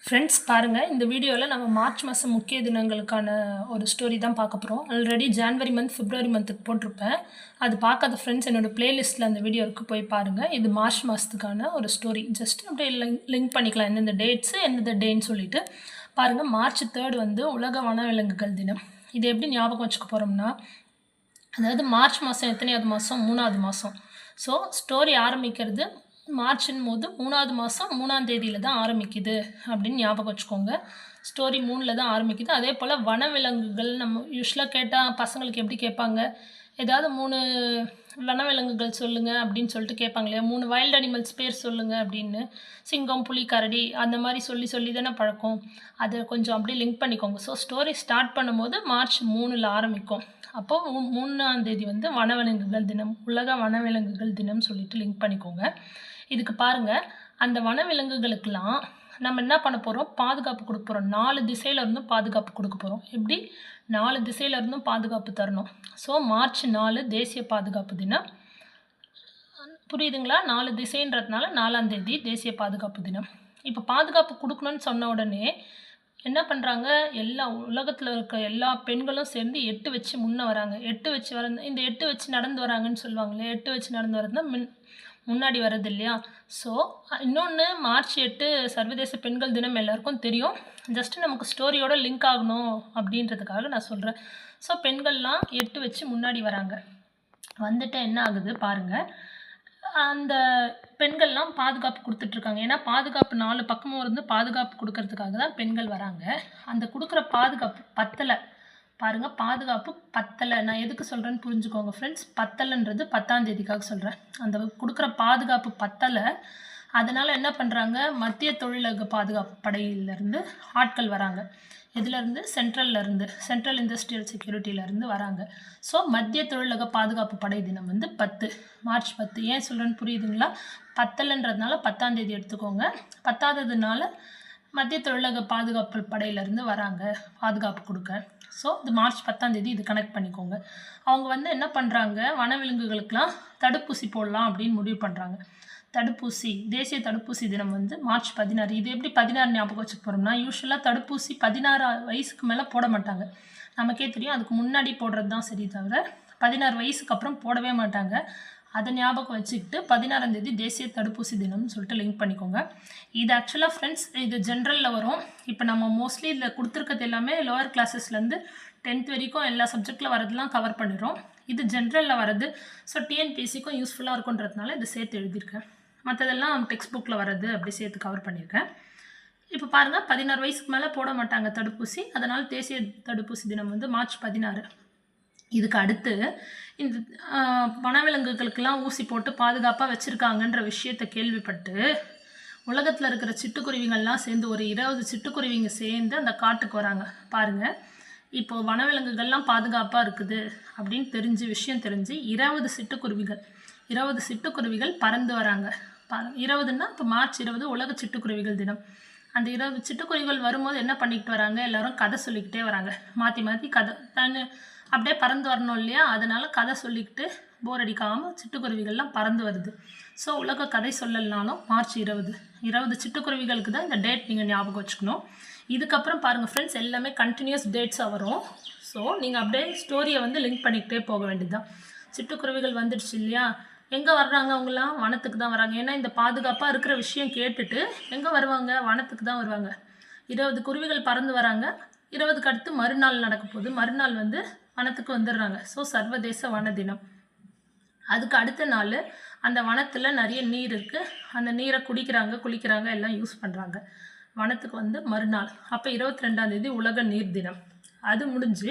Friends பாருங்கள், இந்த வீடியோவில் நம்ம மார்ச் மாதம் முக்கிய தினங்களுக்கான ஒரு ஸ்டோரி தான் பார்க்க போகிறோம். ஆல்ரெடி ஜான்வரி மந்த் பிப்ரவரி மந்த்துக்கு போட்டிருப்பேன். அது பார்க்காத ஃப்ரெண்ட்ஸ் என்னோடய பிளேலிஸ்ட்டில் அந்த வீடியோ இருக்குது, போய் பாருங்கள். இது மார்ச் மாதத்துக்கான ஒரு ஸ்டோரி. ஜஸ்ட் அப்படியே லிங்க் பண்ணிக்கலாம், எந்தெந்த டேட்ஸு எந்தெந்த டேன்னு சொல்லிட்டு பாருங்கள். மார்ச் 3 வந்து உலக வனவிலங்குகள் தினம். இது எப்படி ஞாபகம் வச்சுக்க போகிறோம்னா, அதாவது மார்ச் மாதம் எத்தனையாவது மாதம்? 3வது மாதம். ஸோ ஸ்டோரி ஆரம்பிக்கிறது மார்ச்சின் போது 3வது மாதம் 3ஆம் தேதியில் தான் ஆரம்பிக்குது அப்படின்னு ஞாபகம் வச்சுக்கோங்க. ஸ்டோரி 3ல் தான் ஆரம்பிக்குது. அதே போல் வனவிலங்குகள் நம்ம யூஸ்வலாக கேட்டால் பசங்களுக்கு எப்படி கேட்பாங்க, ஏதாவது 3 வனவிலங்குகள் சொல்லுங்கள் அப்படின்னு சொல்லிட்டு கேட்பாங்க இல்லையா? 3 வைல்ட் அனிமல்ஸ் பேர் சொல்லுங்கள் அப்படின்னு. சிங்கம், புலி, கரடி அந்த மாதிரி சொல்லி தானே பழக்கம். அதை கொஞ்சம் அப்படியே லிங்க் பண்ணிக்கோங்க. ஸோ ஸ்டோரி ஸ்டார்ட் பண்ணும்போது மார்ச் 3ல் ஆரம்பிக்கும். அப்போது 3ஆம் தேதி வந்து வனவிலங்குகள் தினம், உலக வனவிலங்குகள் தினம் சொல்லிட்டு லிங்க் பண்ணிக்கோங்க. இதுக்கு பாருங்கள், அந்த வனவிலங்குகளுக்கெல்லாம் நம்ம என்ன பண்ண போகிறோம்? பாதுகாப்பு கொடுக்க போகிறோம். 4 திசையிலேருந்தும் பாதுகாப்பு கொடுக்க போகிறோம். எப்படி? 4 திசையிலேருந்தும் பாதுகாப்பு தரணும். ஸோ மார்ச் 4 தேசிய பாதுகாப்பு தினம். புரியுதுங்களா? 4 திசைன்றதுனால 4ஆம் தேதி தேசிய பாதுகாப்பு தினம். இப்போ பாதுகாப்பு கொடுக்கணும்னு சொன்ன உடனே என்ன பண்ணுறாங்க? எல்லா உலகத்தில் இருக்க எல்லா பெண்களும் சேர்ந்து 8 வச்சு முன்னே வராங்க. 8 வச்சு இந்த 8 வச்சு நடந்து வராங்கன்னு சொல்லுவாங்களே, 8 வச்சு நடந்து வரதுனா முன்னாடி வர்றது இல்லையா? ஸோ இன்னொன்று, மார்ச் 8 சர்வதேச பெண்கள் தினம் எல்லாருக்கும் தெரியும். ஜஸ்ட்டு நமக்கு ஸ்டோரியோட லிங்க் ஆகணும் அப்படின்றதுக்காக நான் சொல்கிறேன். ஸோ பெண்கள்லாம் 8 வச்சு முன்னாடி வராங்க. வந்துட்டு என்ன ஆகுது பாருங்கள், அந்த பெண்கள்லாம் பாதுகாப்பு கொடுத்துட்ருக்காங்க. ஏன்னா பாதுகாப்பு 4 பக்கமும் இருந்து பாதுகாப்பு கொடுக்கறதுக்காக தான் பெண்கள் வராங்க. அந்த கொடுக்குற பாதுகாப்பு பத்தலை. பாருங்கள், பாதுகாப்பு பத்தலை. நான் எதுக்கு சொல்கிறேன்னு புரிஞ்சுக்கோங்க ஃப்ரெண்ட்ஸ். பத்தலைன்றது 10ஆம் தேதிக்காக சொல்கிறேன். அந்த கொடுக்குற பாதுகாப்பு பத்தலை. அதனால் என்ன பண்ணுறாங்க? மத்திய தொழிலக பாதுகாப்பு படையிலேருந்து ஆட்கள் வராங்க. இதிலேருந்து சென்ட்ரல் இண்டஸ்ட்ரியல் செக்யூரிட்டியிலேருந்து வராங்க. ஸோ மத்திய தொழிலக பாதுகாப்பு படை தினம் வந்து 10 மார்ச் 10. ஏன் சொல்கிறேன்னு புரியுதுங்களா? பத்தலைன்றதுனால 10ஆம் தேதி எடுத்துக்கோங்க. 10ஆவதுனால மத்திய தொழிலக பாதுகாப்பு படையிலேருந்து வராங்க பாதுகாப்பு கொடுக்க. ஸோ இது மார்ச் 10ஆம் தேதி, இது கனெக்ட் பண்ணிக்கோங்க. அவங்க வந்து என்ன பண்ணுறாங்க? வனவிலங்குகளுக்கெல்லாம் தடுப்பூசி போடலாம் அப்படின்னு முடிவு பண்ணுறாங்க. தடுப்பூசி, தேசிய தடுப்பூசி தினம் வந்து மார்ச் 16. இது எப்படி 16 ஞாபகம் வச்சுக்க போகிறோம்னா, யூஸ்வலாக தடுப்பூசி 16 வயசுக்கு மேலே போட மாட்டாங்க. நமக்கே தெரியும், அதுக்கு முன்னாடி போடுறது தான் சரி, தவிர 16 வயசுக்கு அப்புறம் போடவே மாட்டாங்க. அதை ஞாபகம் வச்சுக்கிட்டு 16ஆம் தேதி தேசிய தடுப்பூசி தினம்னு சொல்லிட்டு லிங்க் பண்ணிக்கோங்க. இது ஆக்சுவலாக ஃப்ரெண்ட்ஸ், இது ஜென்ரலில் வரும். இப்போ நம்ம மோஸ்ட்லி இதில் கொடுத்துருக்கிறது எல்லாமே லோவர் கிளாஸஸ்லேருந்து 10th வரைக்கும் எல்லா சப்ஜெக்டில் வரதெல்லாம் கவர் பண்ணிடுறோம். இது ஜென்ரலில் வரது. ஸோ டிஎன்பிஎஸ்சிக்கும் யூஸ்ஃபுல்லாக இருக்குன்றதுனால இதை சேர்த்து எழுதியிருக்கேன். மற்றதெல்லாம் டெக்ஸ்ட் புக்கில் வர்றது அப்படி சேர்த்து கவர் பண்ணியிருக்கேன். இப்போ பாருங்கள், 16 வயசுக்கு மேலே போட மாட்டாங்க தடுப்பூசி. அதனால் தேசிய தடுப்பூசி தினம் வந்து மார்ச் 16. இதுக்கு அடுத்து இந்த வனவிலங்குகளுக்கெல்லாம் ஊசி போட்டு பாதுகாப்பாக வச்சுருக்காங்கன்ற விஷயத்தை கேள்விப்பட்டு உலகத்தில் இருக்கிற சிட்டுக்குருவிகள்லாம் சேர்ந்து ஒரு 20 சிட்டுக்குருவிங்க சேர்ந்து அந்த காட்டுக்கு வராங்க. பாருங்கள், இப்போது வனவிலங்குகள்லாம் பாதுகாப்பாக இருக்குது அப்படின்னு விஷயம் தெரிஞ்சு 20 சிட்டுக்குருவிகள் பறந்து வராங்க. 20ன்னா இப்போ மார்ச் 20 உலக சிட்டுக்குருவிகள் தினம். அந்த 20 சிட்டுக்குருவிகள் வரும்போது என்ன பண்ணிக்கிட்டு வராங்க? எல்லோரும் கதை சொல்லிக்கிட்டே வராங்க. மாற்றி கதை அப்படியே பறந்து வரணும் இல்லையா? அதனால் கதை சொல்லிக்கிட்டு போர் அடிக்காமல் சிட்டுக்குருவிகள்லாம் பறந்து வருது. ஸோ உலக கதை சொல்லலனாலும் மார்ச் 20 சிட்டுக்குருவிகளுக்கு தான் இந்த டேட் நீங்கள் ஞாபகம் வச்சுக்கணும். இதுக்கப்புறம் பாருங்கள் ஃப்ரெண்ட்ஸ், எல்லாமே கண்டினியூஸ் டேட்ஸாக வரும். ஸோ நீங்கள் அப்படியே ஸ்டோரியை வந்து லிங்க் பண்ணிக்கிட்டே போக வேண்டியது தான். சிட்டுக்குருவிகள் வந்துடுச்சு இல்லையா? எங்கே வர்றாங்க? அவங்களாம் வனத்துக்கு தான் வராங்க. ஏன்னா இந்த பாதுகாப்பாக இருக்கிற விஷயம் கேட்டுட்டு எங்கே வருவாங்க? வனத்துக்கு தான் வருவாங்க. 20 குருவிகள் பறந்து வராங்க. 20க்கு அடுத்து மறுநாள் நடக்க போகுது. மறுநாள் வந்து வனத்துக்கு வந்துடுறாங்க. ஸோ சர்வதேச வன தினம். அதுக்கு அடுத்த நாள் அந்த வனத்தில் நிறைய நீர் இருக்குது. அந்த நீரை குளிக்கிறாங்க, எல்லாம் யூஸ் பண்ணுறாங்க. வனத்துக்கு வந்து மறுநாள் அப்போ 22ஆம் தேதி உலக நீர் தினம். அது முடிஞ்சு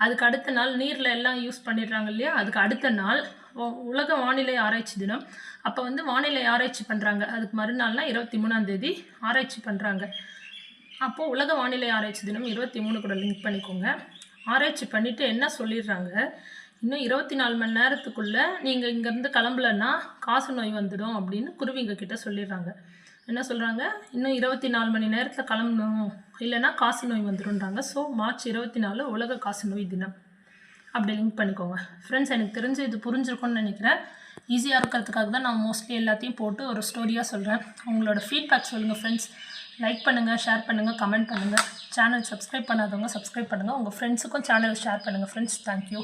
அதுக்கு அடுத்த நாள் நீரில் எல்லாம் யூஸ் பண்ணிடுறாங்க இல்லையா? அதுக்கு அடுத்த நாள் உலக வானிலை ஆராய்ச்சி தினம். அப்போ வந்து வானிலை ஆராய்ச்சி பண்ணுறாங்க. அதுக்கு மறுநாள்னா 23ஆம் தேதி ஆராய்ச்சி பண்ணுறாங்க. அப்போது உலக வானிலை ஆராய்ச்சி தினம் 23 கூட லிங்க் பண்ணிக்கோங்க. ஆராய்ச்சி பண்ணிவிட்டு என்ன சொல்லிடுறாங்க? இன்னும் 24 மணி நேரத்துக்குள்ளே நீங்கள் இங்கேருந்து கிளம்பலன்னா காசு நோய் வந்துடும் அப்படின்னு குருவிங்க கிட்ட சொல்லிடுறாங்க. என்ன சொல்கிறாங்க? இன்னும் 24 மணி நேரத்தில் கிளம்பணும், இல்லைன்னா காசு நோய் வந்துடும்ன்றாங்க. ஸோ மார்ச் 24 உலக காசு நோய் தினம். அப்படி லிங்க் பண்ணிக்கோங்க ஃப்ரெண்ட்ஸ். எனக்கு தெரிஞ்சு இது புரிஞ்சிருக்கும்னு நினைக்கிறேன். ஈஸியாக இருக்கிறதுக்காக தான் நான் மோஸ்ட்லி எல்லாத்தையும் போட்டு ஒரு ஸ்டோரியாக சொல்கிறேன். உங்களோட ஃபீட்பேக் சொல்லுங்கள் ஃப்ரெண்ட்ஸ். லைக் பண்ணுங்கள், ஷேர் பண்ணுங்கள், கமெண்ட் பண்ணுங்கள். சேனல் சப்ஸ்கிரைப் பண்ணாதவங்க சப்ஸ்கிரைப் பண்ணுங்கள். உங்கள் ஃப்ரெண்ட்ஸுக்கும் சேனல் ஷேர் பண்ணுங்கள் ஃப்ரெண்ட்ஸ். தேங்க்யூ.